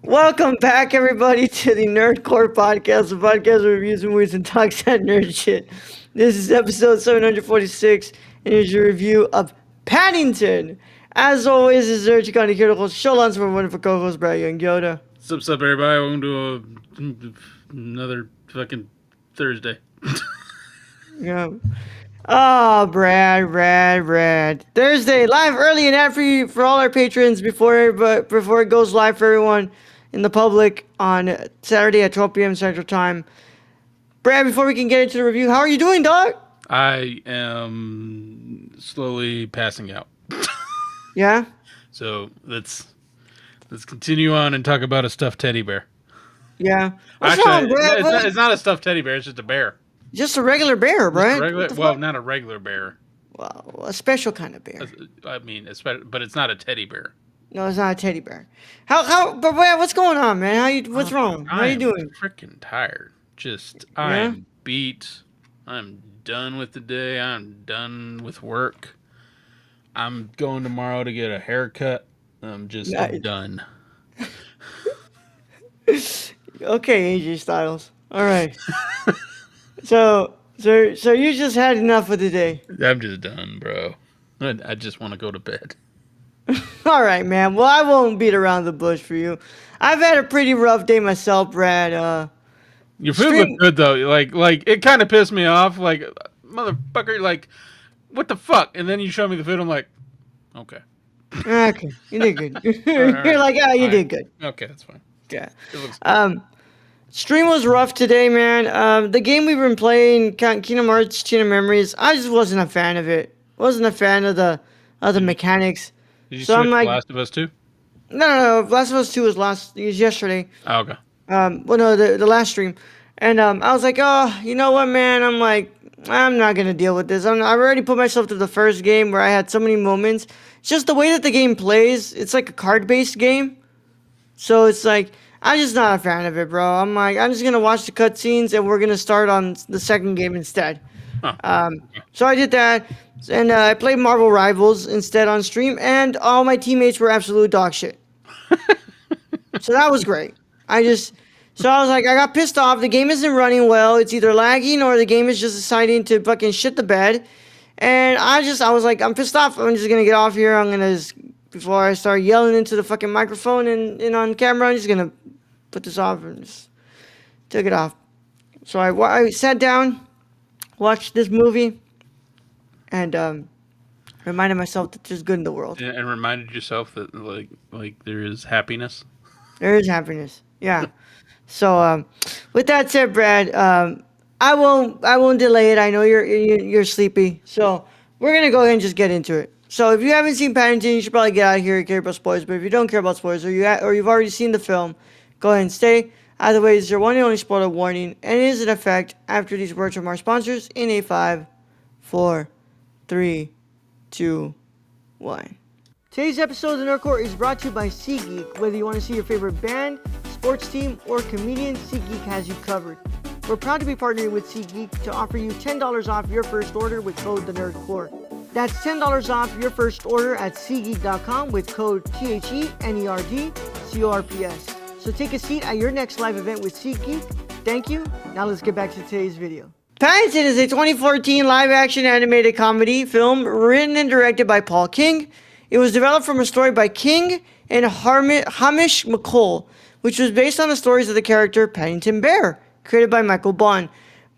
Welcome back, everybody, to the Nerdcore Podcast, the podcast where reviews movies and talks that nerd shit. This is episode 746, and here's your review of Paddington. As always, this is Eric Chicani here to host show lines for my wonderful co-host, Brad Young Yoda. What's up, everybody? Welcome to another fucking Thursday. Yeah. Oh, Brad. Thursday, live early and ad-free for all our patrons before it goes live for everyone in the public on Saturday at 12 p.m. Central Time. Brad, before we can get into the review, how are you doing, dog? I am slowly passing out. Yeah? So let's continue on and talk about a stuffed teddy bear. Yeah. What's Actually, wrong, Brad? it's not a stuffed teddy bear. It's just a bear. Just a regular bear, right? Not a regular bear. Well, a special kind of bear. I mean, but it's not a teddy bear. No, it's not a teddy bear. But Brad, what's going on, man? What's wrong? How are you doing? I'm freaking tired. I'm beat. I'm done with the day. I'm done with work. I'm going tomorrow to get a haircut. I'm just done. Okay, AJ Styles. All right. So you just had enough for the day. I'm just done, bro. I just want to go to bed. All right, man. Well, I won't beat around the bush for you. I've had a pretty rough day myself, Brad. Your food looked good though. Like it kind of pissed me off. Like, motherfucker, like, what the fuck? And then you show me the food. I'm like, okay. Okay, you did good. You're like, oh, you did good. Okay, that's fine. Yeah. Stream was rough today, man. The game we've been playing, Kingdom Hearts Chain of Memories, I just wasn't a fan of it. Wasn't a fan of the mechanics. Did you switch like, Last of Us 2? No. Last of Us 2 was yesterday. Oh, okay. Well, no, the last stream. And I was like, oh, you know what, man? I'm like, I'm not going to deal with this. I've already put myself through the first game where I had so many moments. It's just the way that the game plays. It's like a card-based game. So it's like, I'm just not a fan of it, bro. I'm like, I'm just going to watch the cutscenes and we're going to start on the second game instead. Huh. So I did that. And I played Marvel Rivals instead on stream. And all my teammates were absolute dog shit. So that was great. So I was like, I got pissed off. The game isn't running well. It's either lagging or the game is just deciding to fucking shit the bed. And I was like, I'm pissed off. I'm just going to get off here. Before I start yelling into the fucking microphone and on camera, I'm just going to put this off and just took it off. So I sat down, watched this movie, and reminded myself that there's good in the world. And reminded yourself that like there is happiness. There is happiness. Yeah. So with that said, Brad, I won't delay it. I know you're sleepy, so we're gonna go ahead and just get into it. So if you haven't seen Paddington, you should probably get out of here and care about spoilers. But if you don't care about spoilers, or you've already seen the film, go ahead and stay. Either way, this is your one and only spoiler warning, and it is in effect after these words from our sponsors in a 5, 4, 3, 2, 1. Today's episode of the Nerdcore is brought to you by SeatGeek. Whether you want to see your favorite band, sports team, or comedian, SeatGeek has you covered. We're proud to be partnering with SeatGeek to offer you $10 off your first order with code THENERDCORE. That's $10 off your first order at SeatGeek.com with code THENERDCORPS. So take a seat at your next live event with SeatGeek. Thank you. Now let's get back to today's video. Paddington is a 2014 live-action animated comedy film written and directed by Paul King. It was developed from a story by King and Hamish McColl, which was based on the stories of the character Paddington Bear, created by Michael Bond.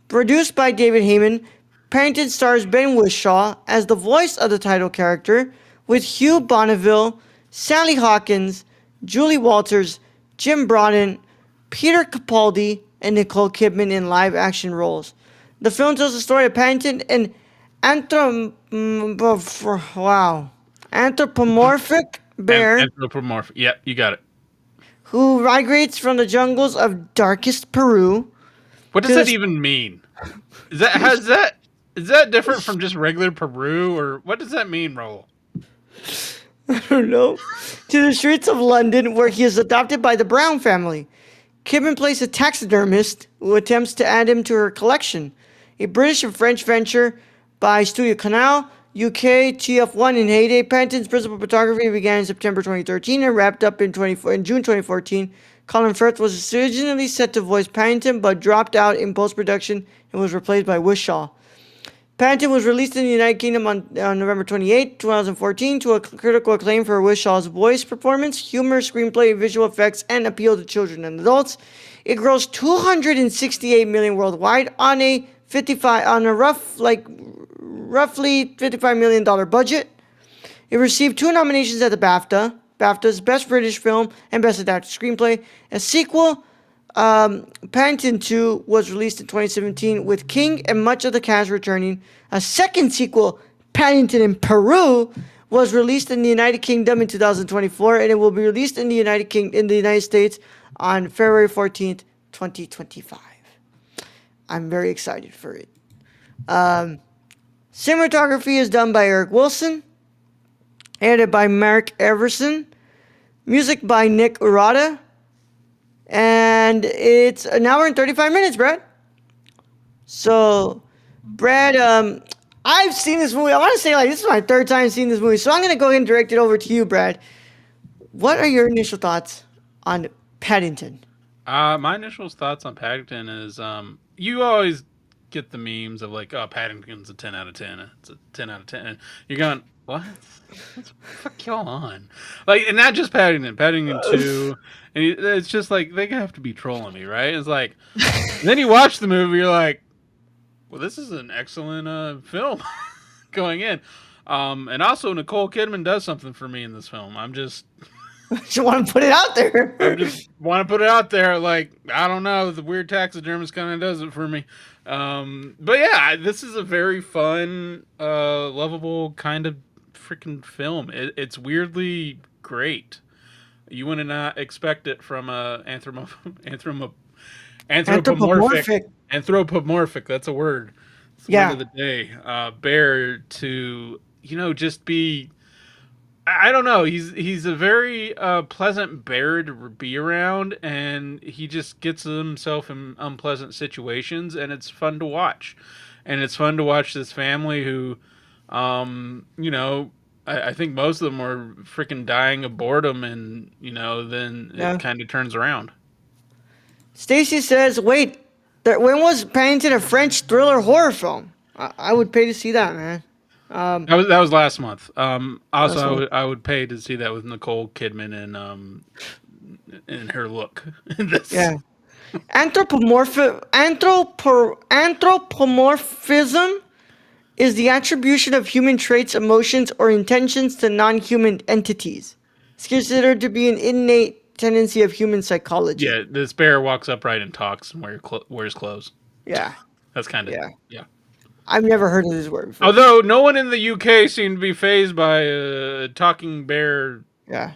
Produced by David Heyman, Paddington stars Ben Whishaw as the voice of the title character, with Hugh Bonneville, Sally Hawkins, Julie Walters, Jim Broadbent, Peter Capaldi, and Nicole Kidman in live-action roles. The film tells the story of Paddington, an anthropomorphic bear. Anthropomorphic. Yeah, you got it. Who migrates from the jungles of darkest Peru. What does that even mean? Is that different from just regular Peru, or what does that mean, Raul? I don't know. To the streets of London, where he is adopted by the Brown family. Kidman plays a taxidermist who attempts to add him to her collection. A British and French venture by Studio Canal, UK TF1 in heyday. Paddington's principal photography began in September 2013 and wrapped up in June 2014. Colin Firth was originally set to voice Paddington, but dropped out in post-production and was replaced by Wishaw. Paddington was released in the United Kingdom on November 28, 2014, to a critical acclaim for Wishaw's voice performance, humor, screenplay, visual effects, and appeal to children and adults. It grossed 268 million worldwide on a roughly $55 million budget. It received 2 nominations at the BAFTA's Best British Film and Best Adapted Screenplay. A sequel, Paddington 2, was released in 2017 with King and much of the cast returning. A second sequel, Paddington in Peru, was released in the United Kingdom in 2024, and it will be released in the United States on February 14th, 2025. I'm very excited for it. Cinematography is done by Eric Wilson, edited by Mark Everson, music by Nick Urata, and it's an hour and 35 minutes, Brad. So, Brad, I've seen this movie. I want to say, this is my 3rd time seeing this movie, so I'm going to go ahead and direct it over to you, Brad. What are your initial thoughts on Paddington? My initial thoughts on Paddington is, you always get the memes of like, oh, Paddington's a 10 out of 10. It's a 10 out of 10. And you're going, what? What's the fuck y'all on? Like, and not just Paddington 2. And it's just like, they have to be trolling me, right? It's like, then you watch the movie, you're like, well, this is an excellent film going in. And also, Nicole Kidman does something for me in this film. I'm just... just want to put it out there. I just want to put it out there. Like, I don't know, the weird taxidermist kind of does it for me. But yeah, this is a very fun, lovable kind of freaking film. It's weirdly great. You would not expect it from a anthropomorphic. That's a word. It's the word of the day. Bear to just be. I don't know. He's a very pleasant bear to be around, and he just gets himself in unpleasant situations, and it's fun to watch. And it's fun to watch this family who, I think most of them are freaking dying of boredom, and then it kind of turns around. Stacy says, "Wait, when was Paddington a French thriller horror film? I would pay to see that, man." That was last month. Also, I would pay to see that with Nicole Kidman and her look. Yeah. Anthropomorphism is the attribution of human traits, emotions, or intentions to non-human entities. It's considered to be an innate tendency of human psychology. Yeah, this bear walks upright and talks and wears clothes. Yeah. That's kind of... Yeah. I've never heard of this word before. Although no one in the UK seemed to be fazed by a talking bear. Yeah.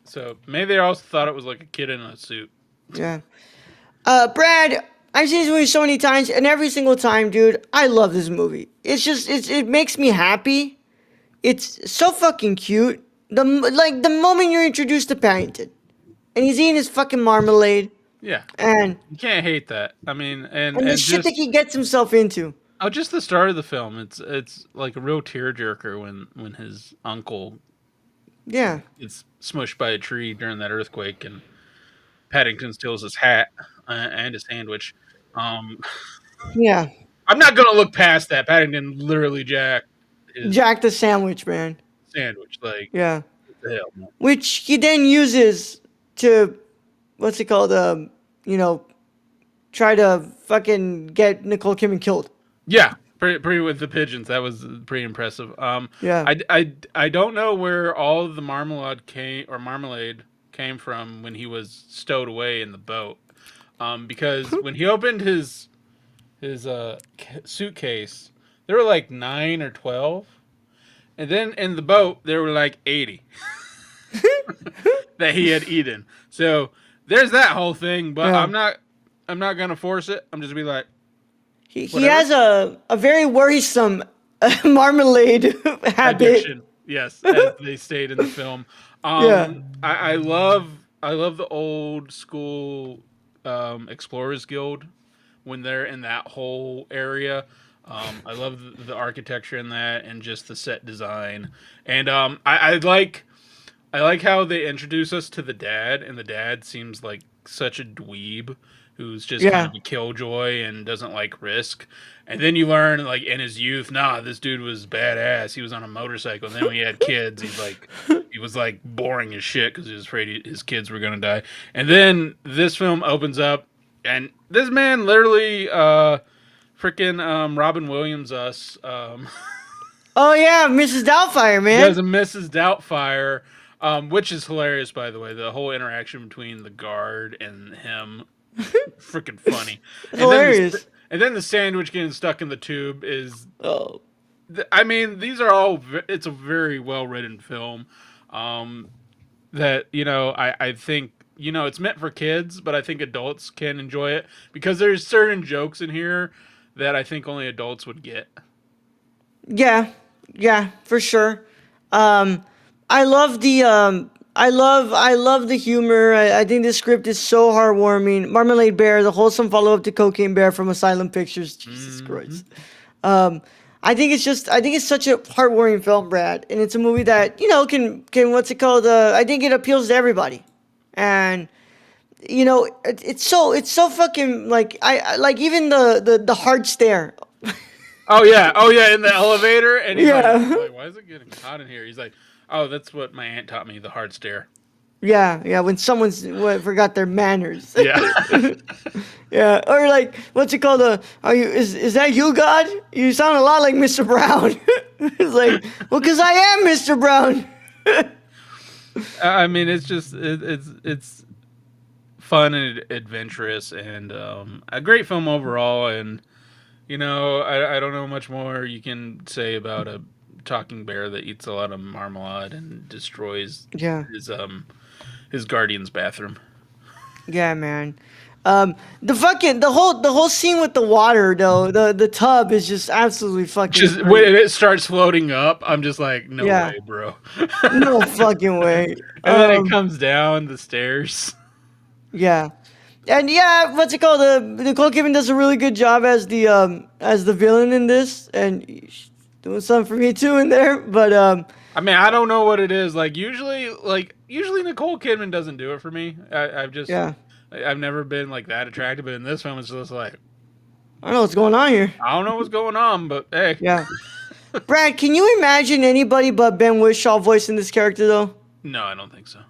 So maybe they also thought it was like a kid in a suit. Yeah. Brad, I've seen this movie so many times, and every single time, dude, I love this movie. It makes me happy. It's so fucking cute. The moment you're introduced to Paddington, and he's eating his fucking marmalade. Yeah. And you can't hate that. I mean, and the shit that he gets himself into. Oh, just the start of the film. It's like a real tearjerker when his uncle gets smushed by a tree during that earthquake, and Paddington steals his hat and his sandwich. Yeah. I'm not gonna look past that. Paddington literally jacked the sandwich, man. Sandwich, like, yeah. What the hell, man? Which he then uses to, what's it called? Try to fucking get Nicole Kidman killed. Yeah, pretty with the pigeons. That was pretty impressive. Yeah. I don't know where all of the marmalade came from when he was stowed away in the boat. Because when he opened his suitcase, there were like 9 or 12, and then in the boat there were like 80 that he had eaten. So there's that whole thing. But I'm not gonna force it. I'm just gonna be like. He has a very worrisome marmalade habit. Addiction. Yes, as they stayed in the film. I love the old school Explorers Guild when they're in that whole area. I love the architecture in that and just the set design. And I like how they introduce us to the dad, and the dad seems like such a dweeb who's just kind Yeah. of a killjoy and doesn't like risk. And then you learn, like in his youth, nah, this dude was badass. He was on a motorcycle. And then when he had kids, he was like boring as shit because he was afraid his kids were gonna die. And then this film opens up, and this man literally, freaking Robin Williams us. Oh yeah, Mrs. Doubtfire, man. Does a Mrs. Doubtfire, which is hilarious, by the way. The whole interaction between the guard and him, freaking funny. And then Hilarious. and then the sandwich getting stuck in the tube is. Oh. I mean, these are all. It's a very well written film. Um, that I think it's meant for kids, but I think adults can enjoy it because there's certain jokes in here that I think only adults would get. Yeah, yeah, for sure. Um, I love the I love the humor. I think the script is so heartwarming. Marmalade Bear, the wholesome follow up to Cocaine Bear from Asylum Pictures. Jesus Hmm. Christ. Um, I think it's such a heartwarming film, Brad, and it's a movie that can what's it called? I think it appeals to everybody, and it's so fucking like I like even the hard stare. Oh yeah, in the elevator, and he's Yeah. like, why is it getting hot in here? He's like, oh, that's what my aunt taught me, the hard stare. Yeah, yeah, when someone's forgot their manners. Yeah. Yeah, or like, what's it called? Is that you, God? You sound a lot like Mr. Brown. It's like, well, because I am Mr. Brown. I mean, it's just it's fun and adventurous, and a great film overall. And I don't know much more you can say about a talking bear that eats a lot of marmalade and destroys Yeah, his his guardian's bathroom. yeah, man. The whole scene with the water though, the tub is just absolutely fucking Just great. when it starts floating up, I'm just like, no Yeah, way, bro. no fucking way. And then it comes down the stairs. Yeah. And yeah, what's it called? Nicole Kidman does a really good job as the villain in this, and she's doing something for me too in there. But I mean, I don't know what it is. Usually Nicole Kidman doesn't do it for me. yeah, I've never been like that attracted, but in this film, it's just like I don't know what's going on here. I don't know what's going on, but hey, Yeah, Brad, can you imagine anybody but Ben Whishaw voicing this character though? no, I don't think so.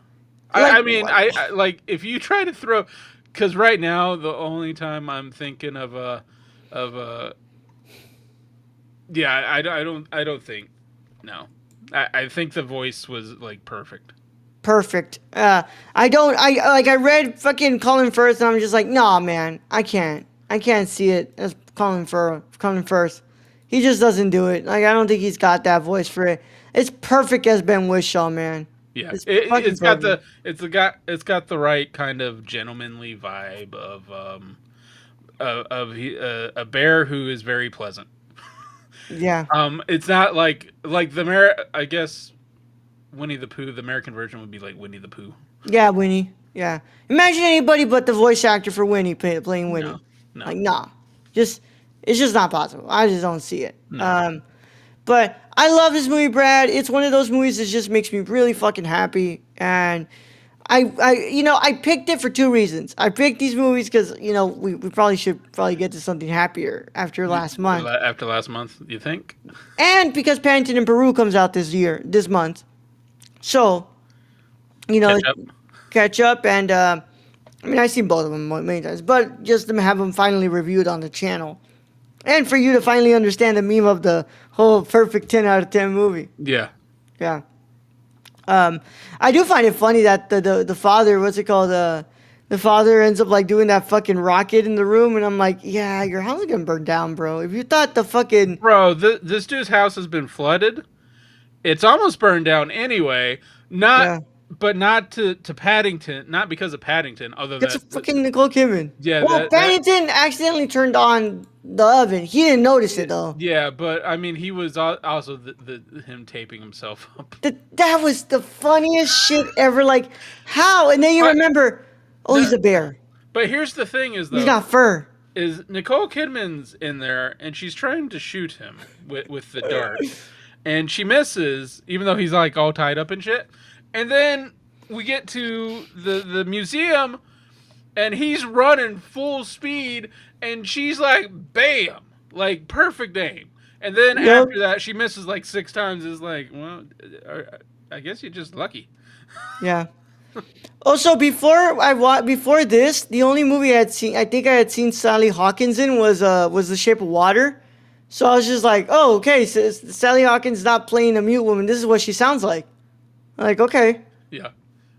Like, I mean, I like if you try to throw, because right now the only time I'm thinking of a yeah, I don't think no. I think the voice was like perfect. perfect. I don't. I read fucking Colin Firth, and I'm just like, nah, man, I can't see it as Colin Firth. He just doesn't do it. Like, I don't think he's got that voice for it. It's perfect as Ben Whishaw, man. Yeah, It's fucking perfect. it's got the right kind of gentlemanly vibe of a bear who is very pleasant. Yeah. It's not like I guess Winnie the Pooh. The American version would be like Winnie the Pooh. Yeah, Winnie. Yeah. Imagine anybody but the voice actor for Winnie playing No, Winnie. no, Like, nah. Just it's just not possible. I just don't see it. no. But I love this movie, Brad. It's one of those movies that just makes me really fucking happy. And I picked it for two reasons. I picked these movies because we probably should get to something happier after last month, After last month, you think? and because Paddington in Peru comes out this month. So Catch up. catch up, and I mean, I've seen both of them many times, but just to have them finally reviewed on the channel, and for you to finally understand the meme of the whole perfect 10 out of 10 movie. Yeah. Yeah. I do find it funny that the father, what's it called? The father ends up like doing that fucking rocket in the room, and I'm like, yeah, your house is gonna burn down, bro. If you thought the fucking Bro, this dude's house has been flooded. It's almost burned down anyway. yeah, Not to Paddington. Not because of Paddington. Although that's a fucking Nicole Kidman. yeah, Well, that Paddington accidentally turned on the oven. He didn't notice it though. yeah, but I mean, he was also the him taping himself up. That was the funniest shit ever. Like, how? And then you But remember, oh, he's the a bear. but here's the thing is He's though, not fur. is Nicole Kidman's in there, and she's trying to shoot him with the dart, and she misses, even though he's like all tied up and shit. And then we get to the museum, and he's running full speed, and she's like, bam, like perfect aim. And then Yep. after that, she misses like 6 times. It's like, well, I guess you're just lucky. Yeah. Also, before this, the only movie I think I had seen Sally Hawkins in was The Shape of Water. So I was just like, oh, okay, so Sally Hawkins not playing a mute woman. This is what she sounds like. Like, okay. Yeah.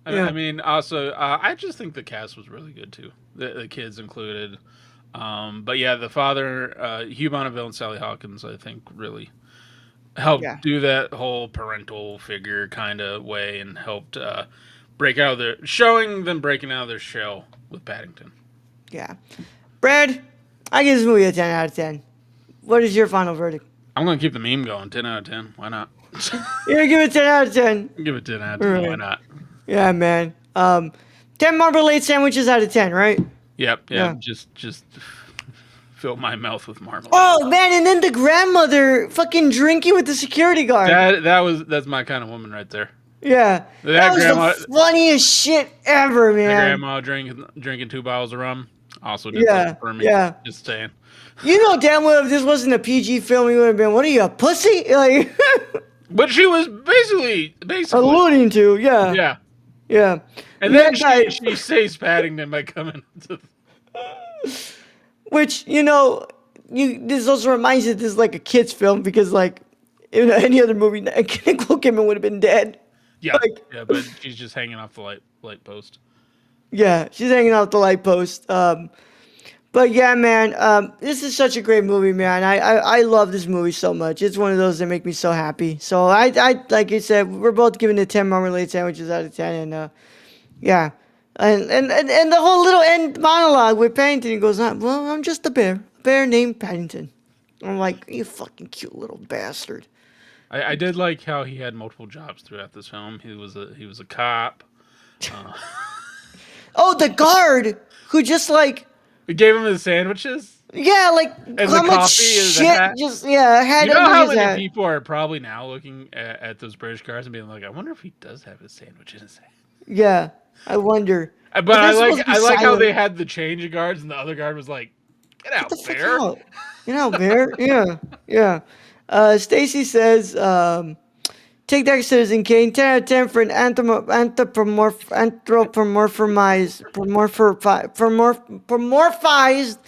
Yeah. I mean, also, I just think the cast was really good too. The kids included. But yeah, the father, Hugh Bonneville and Sally Hawkins, I think really helped Yeah. do that whole parental figure kind of way and helped breaking out of their shell with Paddington. Yeah. Brad, I give this movie a 10 out of 10. What is your final verdict? I'm going to keep the meme going. 10 out of 10. Why not? You're gonna give it 10 out of 10. Give it 10 out of 10. Right. Why not? Yeah, man. 10 marmalade sandwiches out of 10, right? Yep. Yeah. Just fill my mouth with marmalade. Oh, man, and then the grandmother fucking drinking with the security guard. That's my kind of woman right there. Yeah. That was the funniest shit ever, man. The grandma drinking 2 bottles of rum. Also did that for me. Yeah. Just saying. You know damn well if this wasn't a PG film, you would have been, what are you, a pussy? Like, but she was basically alluding to, yeah. Yeah. Yeah. And then she saves Paddington by coming to... Which, this also reminds you this is like a kid's film because, like, in any other movie, Nicole Kidman would have been dead. Yeah, but she's just hanging off the light post. Yeah, she's hanging off the light post. But yeah, man, this is such a great movie, man. I love this movie so much. It's one of those that make me so happy. So I like you said, we're both giving it 10 marmalade sandwiches out of 10, and yeah, and the whole little end monologue with Paddington, he goes, well, I'm just a bear named Paddington. I'm like, you fucking cute little bastard. I did like how he had multiple jobs throughout this film. He was a cop. Oh, the guard who just like. We gave him the sandwiches. Yeah, like and how the much coffee shit hat. just had. You know how many people are probably now looking at those British cars and being like, I wonder if he does have his sandwich in his hand. Yeah, I wonder. But I like how they had the change of guards and the other guard was like, get out, bear. Get out, bear. Yeah. Stacy says, take that, Citizen Kane. 10 out of 10 for an anthropomorphized.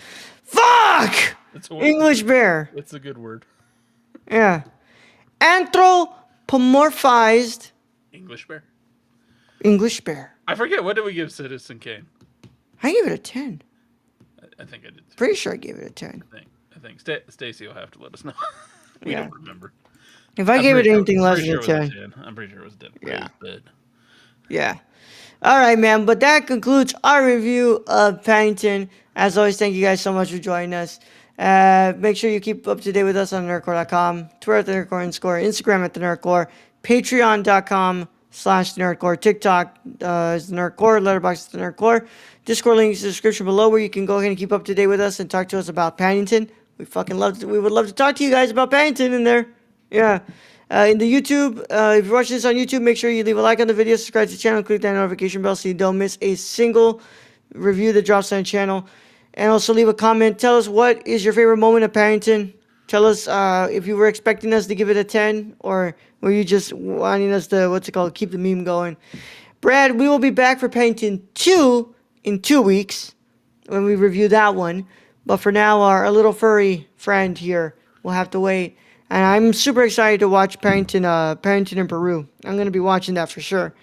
Fuck! English bear. That's a good word. Yeah. Anthropomorphized. English bear. English bear. I forget. What did we give Citizen Kane? I gave it a 10. I think I did too. Pretty sure I gave it a 10. I think Stacy will have to let us know. We don't remember. If I gave it anything less than a 10. I'm pretty sure it was 10. Yeah. It Yeah. All right, man. But that concludes our review of Paddington. As always, thank you guys so much for joining us. Make sure you keep up to date with us on nerdcore.com, Twitter at the nerdcore _ Instagram at the nerdcore, patreon.com/nerdcore, TikTok is the nerdcore, Letterboxd is the nerdcore, Discord link is in the description below where you can go ahead and keep up to date with us and talk to us about Paddington. We would love to talk to you guys about Paddington in there. Yeah. In the YouTube, if you're watching this on YouTube, make sure you leave a like on the video, subscribe to the channel, click that notification bell so you don't miss a single review that drops on the channel. And also leave a comment. Tell us what is your favorite moment of Paddington. Tell us if you were expecting us to give it a 10 or were you just wanting us to, keep the meme going. Brad, we will be back for Paddington 2 in 2 weeks when we review that one. But for now, our little furry friend here will have to wait. And I'm super excited to watch Paddington in Peru. I'm going to be watching that for sure.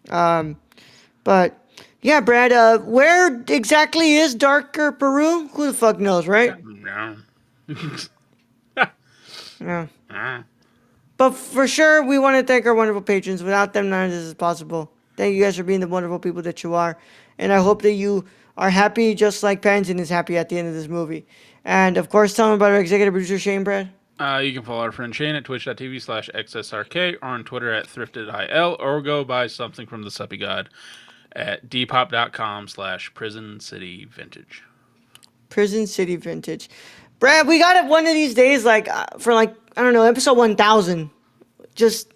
But yeah, Brad, where exactly is Darker Peru? Who the fuck knows, right? Yeah. But for sure, we want to thank our wonderful patrons. Without them, none of this is possible. Thank you guys for being the wonderful people that you are. And I hope that you are happy just like Paddington is happy at the end of this movie. And of course, tell them about our executive producer, Shane, Brad. You can follow our friend Shane at twitch.tv/xsrk or on Twitter at thriftedil or go buy something from the Suppy God at dpop.com/Prison City Vintage. Prison City Vintage. Brad, we got it one of these days, like for like I don't know, episode 1000. Just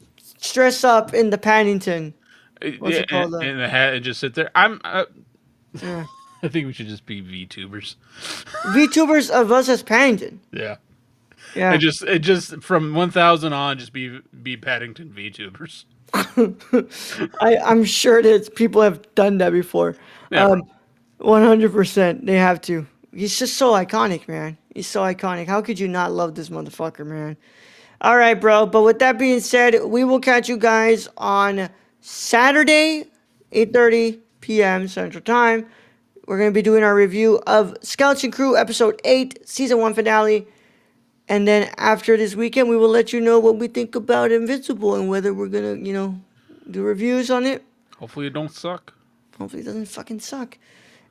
dress up in the Paddington. What's Yeah, it called? and the hat and just sit there. I'm. Yeah. I think we should just be VTubers. VTubers of us as Paddington. Yeah. Yeah. It just from 1000 on, just be Paddington VTubers. I'm sure that people have done that before. Yeah, bro. 100%. They have to. He's just so iconic, man. He's so iconic. How could you not love this motherfucker, man? All right, bro. But with that being said, we will catch you guys on Saturday, 8:30 p.m. Central Time. We're going to be doing our review of Skeleton Crew Episode 8, Season 1 finale. And then after this weekend, we will let you know what we think about Invincible and whether we're going to, do reviews on it. Hopefully it don't suck. Hopefully it doesn't fucking suck.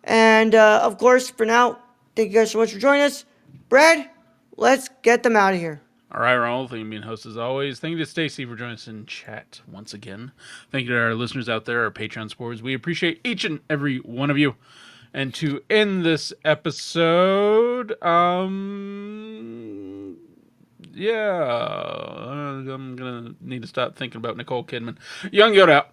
And, of course, for now, thank you guys so much for joining us. Brad, let's get them out of here. All right, Ronald. Thank you, being host as always. Thank you to Stacy for joining us in chat once again. Thank you to our listeners out there, our Patreon supporters. We appreciate each and every one of you. And to end this episode, yeah, I'm gonna need to stop thinking about Nicole Kidman. Young Yoda out.